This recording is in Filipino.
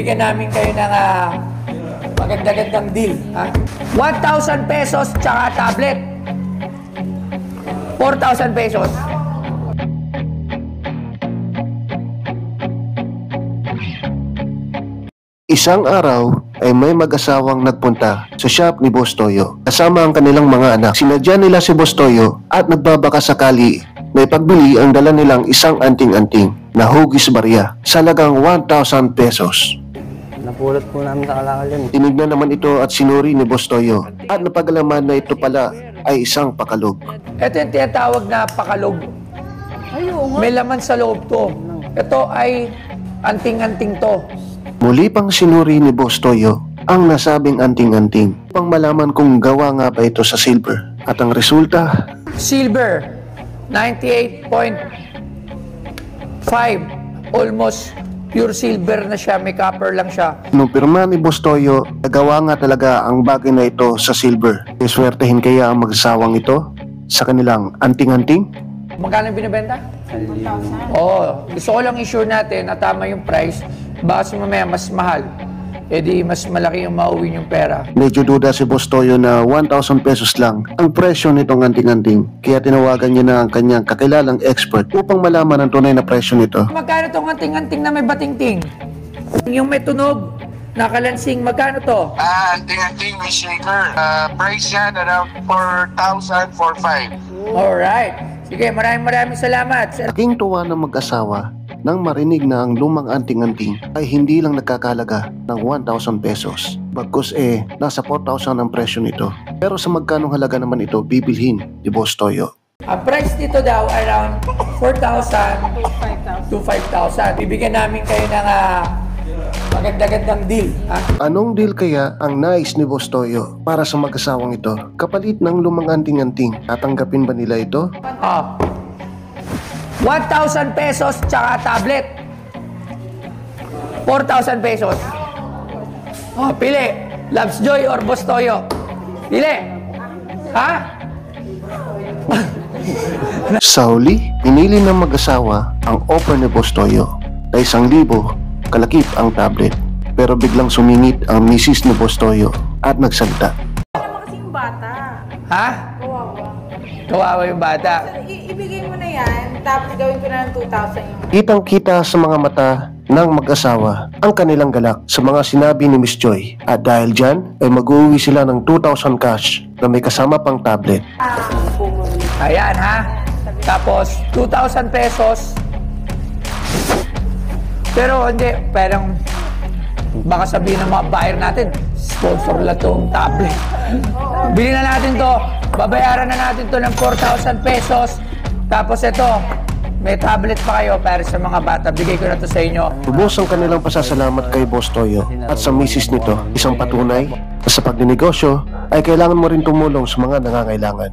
bibigyan namin kayo ng maganda-gandang deal. 1,000 pesos tsaka tablet. 4,000 pesos. Isang araw ay may mag-asawang nagpunta sa shop ni Boss Toyo. Kasama ang kanilang mga anak. Sinadya nila si Boss Toyo at nagbabaka sakali na ipagbili ang dala nilang isang anting-anting na hugis barya sa halagang 1,000 pesos. Napulot po namin sa kalakal yun. Tinignan naman ito at sinuri ni Boss Toyo at napagalaman na ito pala ay isang pakalog. Ito yung tinatawag na pakalog. May laman sa loob to. Ito ay anting-anting to. Muli pang sinuri ni Boss Toyo ang nasabing anting-anting upang malaman kung gawa nga ba ito sa silver. At ang resulta, Silver, 98.5. Almost pure silver na siya, may copper lang siya. nung pirma ni Boss Toyo, nagawa nga talaga ang bagay na ito sa silver. Iswertehin kaya ang mag-asawang ito sa kanilang anting-anting? Magkano binibenta? 1,000. Oo. Gusto ko lang i-sure natin na tama yung price. Baka mamaya mas mahal. E di mas malaki yung mauwi yung pera. Medyo duda si Boss Toyo na 1,000 pesos lang ang presyo nitong anting-anting. Kaya tinawagan niya na ang kanyang kakilalang expert upang malaman ang tunay na presyo nito. Magkano tong anting-anting na may batingting? Yung may tunog, nakalansing, magkano to? Anting-anting may shaker. Price yan around 4,000, 4,500. Alright. Sige, maraming salamat. Aking tuwa ng mag-asawa nang marinig na ang lumang anting-anting ay hindi lang nagkakalaga ng 1,000 pesos. Bagkus nasa 4,000 ang presyo nito. Pero sa magkanong halaga naman ito bibilhin ni Boss Toyo? Ang price dito daw around 4,000 to 5,000. Bibigyan namin kayo ng maganda-gandang deal. Anong deal kaya ang nais ni Boss Toyo para sa mag-asawang ito? Kapalit ng lumang anting-anting, tatanggapin ba nila ito? 1,000 pesos tsaka tablet. 4,000 pesos. Pili. Loves Joy or Boss Toyo? Pili. Sa huli, pinili ng mag-asawa ang offer ni Boss Toyo na 1,000 kalakip ang tablet. Pero biglang sumingit ang misis ni Boss Toyo at nagsalita. Naman kasing bata. Kawawa. Kawawa yung bata. Ibigay mo na yan, tapos gawin ko na ng 2,000 yung... Kitang-kita sa mga mata ng mag-asawa ang kanilang galak sa mga sinabi ni Miss Joy. At dahil dyan, ay mag-uwi sila ng 2,000 cash na may kasama pang tablet. Ayan Tapos 2,000 pesos. Pero hindi, parang baka sabihin ng mga buyer natin, sponsor lang itong tablet. Bili na natin to, babayaran na natin to ng 4,000 pesos. Tapos ito, may tablet pa kayo para sa mga bata. Bigay ko na to sa inyo. Lubos ang kanilang pasasalamat kay Boss Toyo at sa misis nito, isang patunay na sa pagninegosyo ay kailangan mo rin tumulong sa mga nangangailangan.